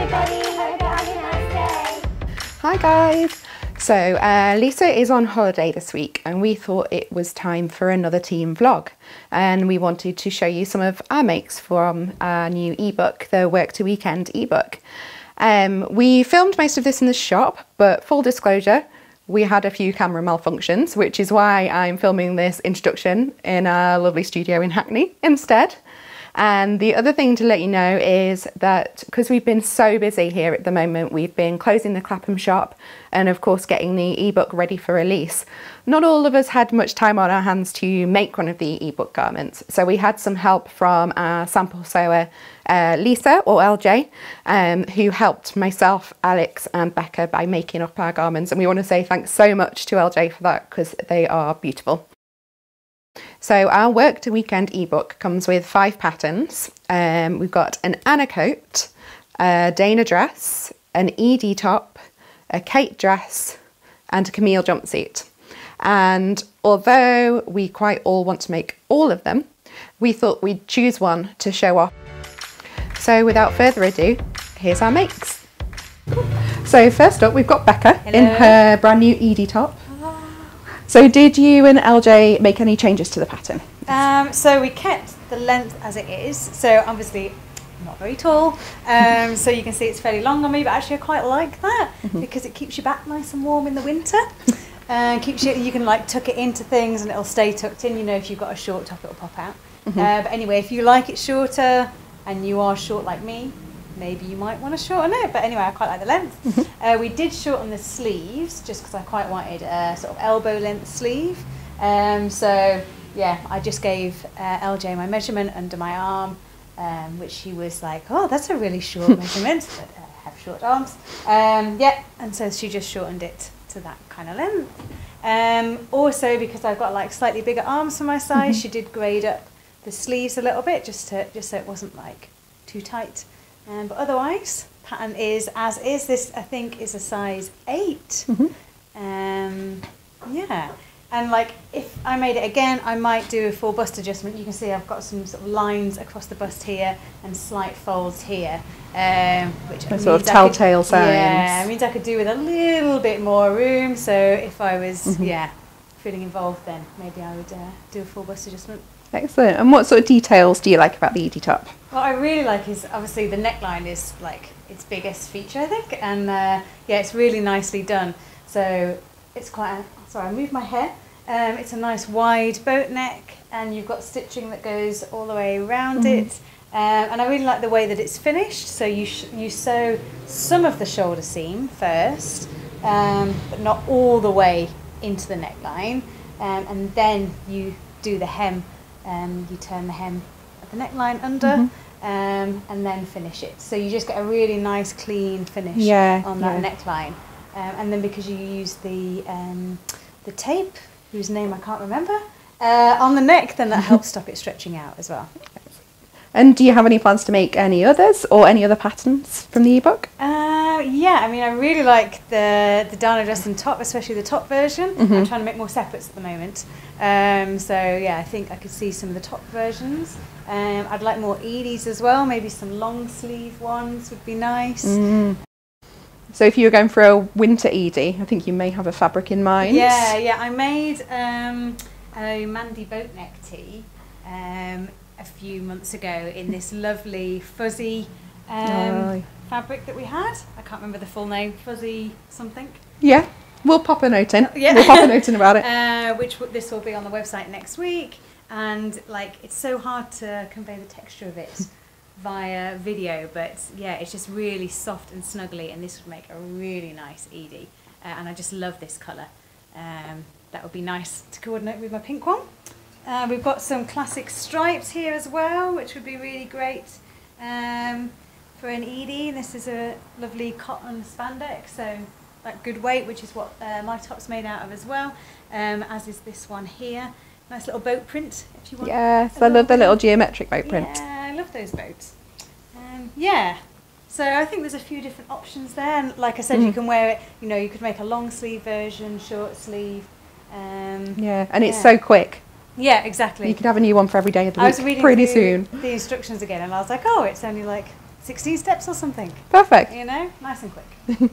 everybody. Hope you're having a nice day. Hi guys. So Lisa is on holiday this week and we thought it was time for another team vlog, and we wanted to show you some of our makes from our new ebook, the Work to Weekend ebook. We filmed most of this in the shop, but full disclosure, we had a few camera malfunctions, which is why I'm filming this introduction in our lovely studio in Hackney instead. And the other thing to let you know is that because we've been so busy here at the moment, we've been closing the Clapham shop and of course getting the ebook ready for release. Not all of us had much time on our hands to make one of the ebook garments. So we had some help from our sample sewer, Lisa or LJ, who helped myself, Alex and Becca by making up our garments. And we want to say thanks so much to LJ for that because they are beautiful. So our Work to Weekend ebook comes with 5 patterns. We've got an Anna coat, a Dana dress, an Edie top, a Kate dress and a Camille jumpsuit. And although we quite all want to make all of them, we thought we'd choose one to show off. So without further ado, here's our makes. So first up we've got Becca. Hello. In her brand new Edie top. So did you and LJ make any changes to the pattern? So we kept the length as it is. So obviously I'm not very tall, so you can see it's fairly long on me, but actually I quite like that because it keeps your back nice and warm in the winter. Keeps you can like tuck it into things and it'll stay tucked in. You know, if you've got a short top it'll pop out. But anyway, if you like it shorter and you are short like me, maybe you might want to shorten it, but anyway, I quite like the length. We did shorten the sleeves just because I quite wanted a sort of elbow length sleeve. So yeah, I just gave LJ my measurement under my arm, which she was like, oh, that's a really short measurement, but I have short arms. Yeah, and so she just shortened it to that kind of length. Also, because I've got like slightly bigger arms for my size, she did grade up the sleeves a little bit just so it wasn't like too tight. But otherwise, pattern is as is. This I think is a size 8. Yeah, and like if I made it again, I might do a full bust adjustment. You can see I've got some sort of lines across the bust here and slight folds here, which sort of telltale signs. Yeah, it means I could do with a little bit more room. So if I was feeling involved, then maybe I would do a full bust adjustment. Excellent. And what sort of details do you like about the Edie top? What I really like is obviously the neckline is like its biggest feature, I think, and yeah, it's really nicely done. So it's quite sorry, I moved my hair. It's a nice wide boat neck and you've got stitching that goes all the way around it. And I really like the way that it's finished. So you sew some of the shoulder seam first, but not all the way into the neckline, and then you do the hem. You turn the hem at the neckline under and then finish it. So you just get a really nice clean finish on that neckline. And then because you use the tape, whose name I can't remember, on the neck, then that helps stop it stretching out as well. And do you have any plans to make any others or any other patterns from the ebook? Yeah, I mean, I really like the Dana dress and top, especially the top version. I'm trying to make more separates at the moment. So yeah, I think I could see some of the top versions. I'd like more Edies as well, maybe some long sleeve ones would be nice. So if you were going for a winter Edie, I think you may have a fabric in mind. Yeah, I made a Mandy boat neck tee a few months ago in this lovely fuzzy fabric that we had. I can't remember the full name, fuzzy something. Yeah. We'll pop a note in. We'll pop a note in about it. This will be on the website next week. And like, it's so hard to convey the texture of it via video, but yeah, it's just really soft and snuggly, and this would make a really nice Edie. And I just love this colour. That would be nice to coordinate with my pink one. We've got some classic stripes here as well, which would be really great for an Edie. This is a lovely cotton spandex, so like good weight, which is what my top's made out of as well, as is this one here. Nice little boat print, if you want. Yes, I love the little geometric boat print. Yeah, I love those boats. Yeah, so I think there's a few different options there, and like I said, you can wear it, you know, you could make a long sleeve version, short sleeve. Yeah, and it's so quick. Yeah, exactly. You could have a new one for every day of the week I was reading pretty soon. the instructions again, and I was like, oh, it's only like 16 steps or something. Perfect. You know, nice and quick.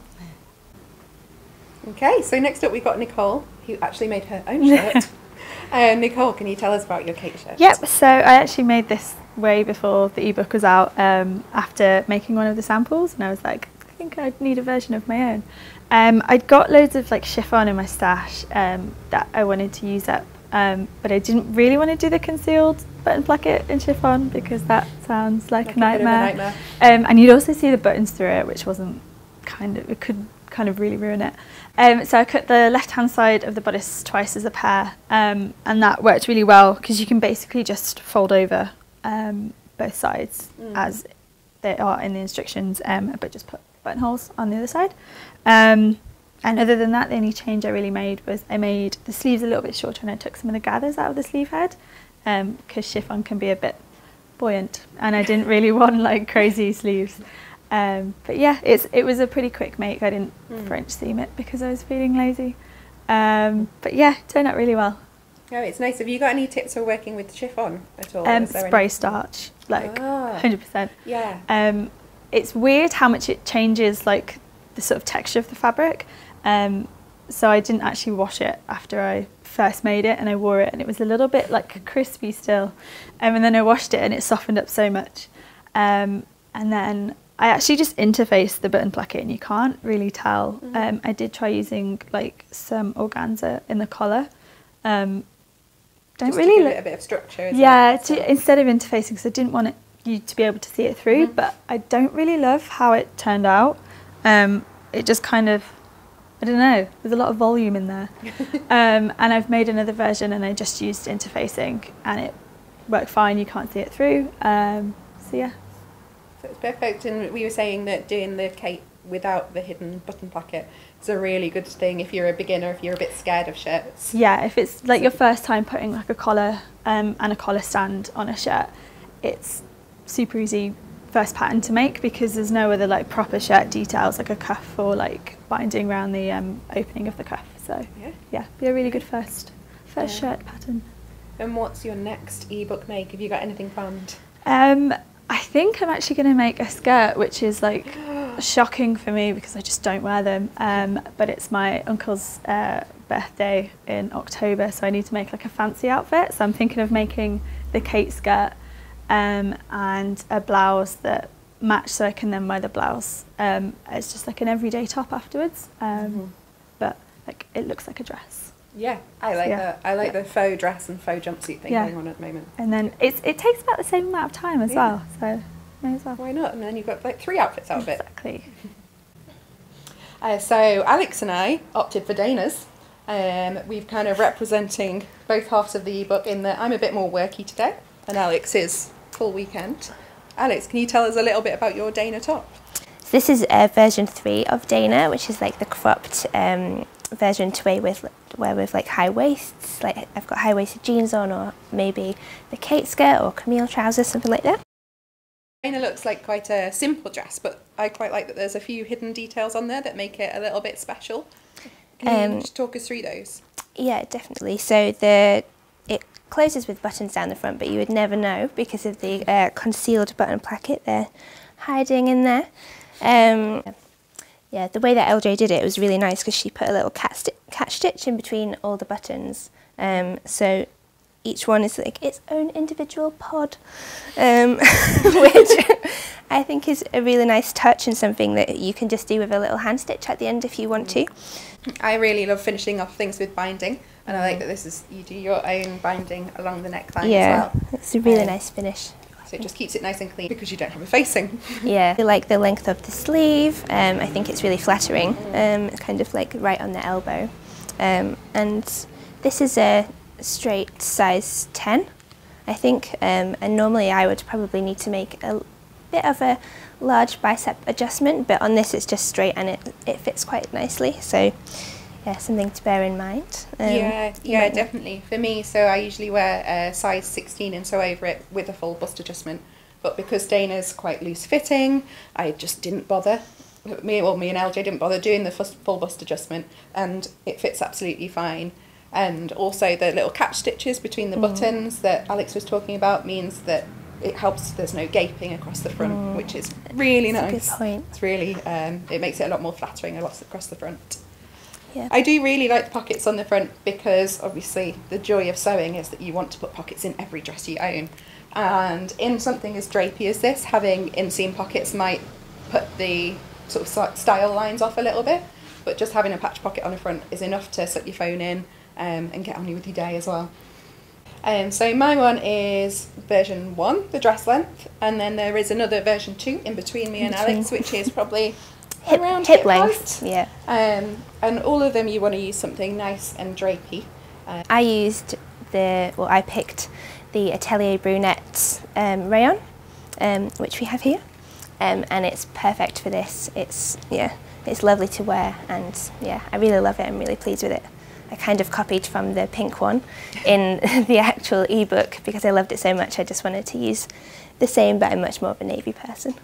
Okay, so next up we've got Nicole, who actually made her own shirt. Nicole, can you tell us about your Kate shirt? Yep, so I actually made this way before the ebook was out, after making one of the samples, and I was like, I think I'd need a version of my own. I'd got loads of like chiffon in my stash that I wanted to use up, but I didn't really want to do the concealed button placket in chiffon because that sounds like a nightmare. And you'd also see the buttons through it, which wasn't it could kind of really ruin it. So I cut the left hand side of the bodice twice as a pair, and that worked really well because you can basically just fold over both sides as they are in the instructions, but just put buttonholes on the other side. And other than that, the only change I really made was I made the sleeves a little bit shorter and I took some of the gathers out of the sleeve head, because chiffon can be a bit buoyant and I didn't really want like crazy sleeves. But yeah, it was a pretty quick make. I didn't French seam it because I was feeling lazy. But yeah, it turned out really well. Oh, it's nice. Have you got any tips for working with chiffon at all? Spray starch, like 100%. Yeah. It's weird how much it changes like the sort of texture of the fabric. So I didn't actually wash it after I first made it, and I wore it and it was a little bit like crispy still. And then I washed it and it softened up so much. And then I actually just interfaced the button placket and you can't really tell. I did try using like some organza in the collar. Just really to give it a bit of structure. Instead of interfacing, because I didn't want you to be able to see it through, but I don't really love how it turned out. It just kind of, I don't know, there's a lot of volume in there. And I've made another version and I just used interfacing and it worked fine, you can't see it through. So yeah. So it's perfect, and we were saying that doing the cape without the hidden button placket is a really good thing if you're a beginner, if you're a bit scared of shirts. Yeah, if it's like your first time putting like a collar and a collar stand on a shirt, it's super easy first pattern to make because there's no other like proper shirt details like a cuff or like binding around the opening of the cuff. So yeah, be a really good first shirt pattern. And what's your next ebook make? Have you got anything planned? I think I'm actually going to make a skirt, which is like shocking for me because I just don't wear them. But it's my uncle's birthday in October, so I need to make like a fancy outfit. So I'm thinking of making the Kate skirt and a blouse that match, so I can then wear the blouse as just like an everyday top afterwards. But like it looks like a dress. Yeah, I like that. I like the faux dress and faux jumpsuit thing going on at the moment. And then it takes about the same amount of time as well, so may as well. Why not? And then you've got like 3 outfits out of it. Exactly. So Alex and I opted for Dana's. We've kind of representing both halves of the ebook in that I'm a bit more worky today and Alex is full weekend. Alex, can you tell us a little bit about your Dana top? So this is version 3 of Dana, which is like the cropped version to wear with like high waists. Like I've got high waisted jeans on, or maybe the Kate skirt or Camille trousers, something like that. Dana looks like quite a simple dress, but I quite like that there's a few hidden details on there that make it a little bit special. Can you just talk us through those? Yeah, definitely. So it closes with buttons down the front, but you would never know because of the concealed button placket they're hiding in there. Yeah, the way that LJ did it was really nice because she put a little catch stitch in between all the buttons. So each one is like its own individual pod, which I think is a really nice touch and something that you can just do with a little hand stitch at the end if you want to. I really love finishing off things with binding, and I like that you do your own binding along the neckline as well. It's a really nice finish. So it just keeps it nice and clean because you don't have a facing. Yeah, I like the length of the sleeve. I think it's really flattering. It's kind of like right on the elbow. And this is a straight size 10, I think. And normally I would probably need to make a bit of a large bicep adjustment, but on this it's just straight and it fits quite nicely. So yeah, something to bear in mind. Yeah, definitely. For me, so I usually wear a size 16 and so over it with a full bust adjustment. But because Dana's quite loose fitting, I just didn't bother. Me and LJ didn't bother doing the full bust adjustment, and it fits absolutely fine. And also the little catch stitches between the buttons that Alex was talking about means that it helps there's no gaping across the front, which is really That's nice. a good point. It's really, it makes it a lot more flattering across the front. Yeah. I do really like the pockets on the front because obviously the joy of sewing is that you want to put pockets in every dress you own. And in something as drapey as this, having inseam pockets might put the sort of style lines off a little bit, but just having a patch pocket on the front is enough to slip your phone in and get on with your day as well. So my one is version 1, the dress length, and then there is another version 2 in between me and Alex, which is probably around hip length. height. Yeah. And all of them you want to use something nice and drapey. I picked the Atelier Brunette rayon, which we have here, and it's perfect for this. It's lovely to wear, and yeah, I really love it. I'm really pleased with it. I kind of copied from the pink one in the actual ebook because I loved it so much. I just wanted to use the same, but I'm much more of a navy person.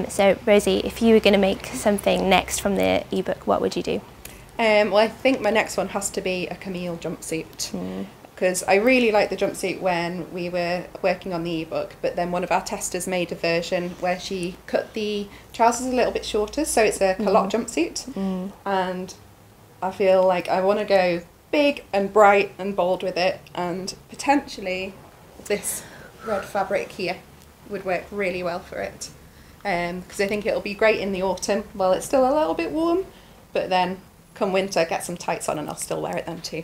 So Rosie, if you were going to make something next from the ebook, what would you do? Well, I think my next one has to be a Camille jumpsuit, because I really liked the jumpsuit when we were working on the ebook, but then one of our testers made a version where she cut the trousers a little bit shorter, so it's a culotte jumpsuit, and I feel like I want to go big and bright and bold with it, and potentially this red fabric here would work really well for it, because I think it'll be great in the autumn while it's still a little bit warm, but then come winter get some tights on and I'll still wear it then too.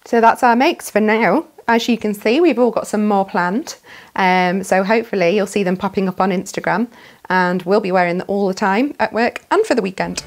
So that's our makes for now. As you can see, we've all got some more planned, so hopefully you'll see them popping up on Instagram, and we'll be wearing them all the time at work and for the weekend.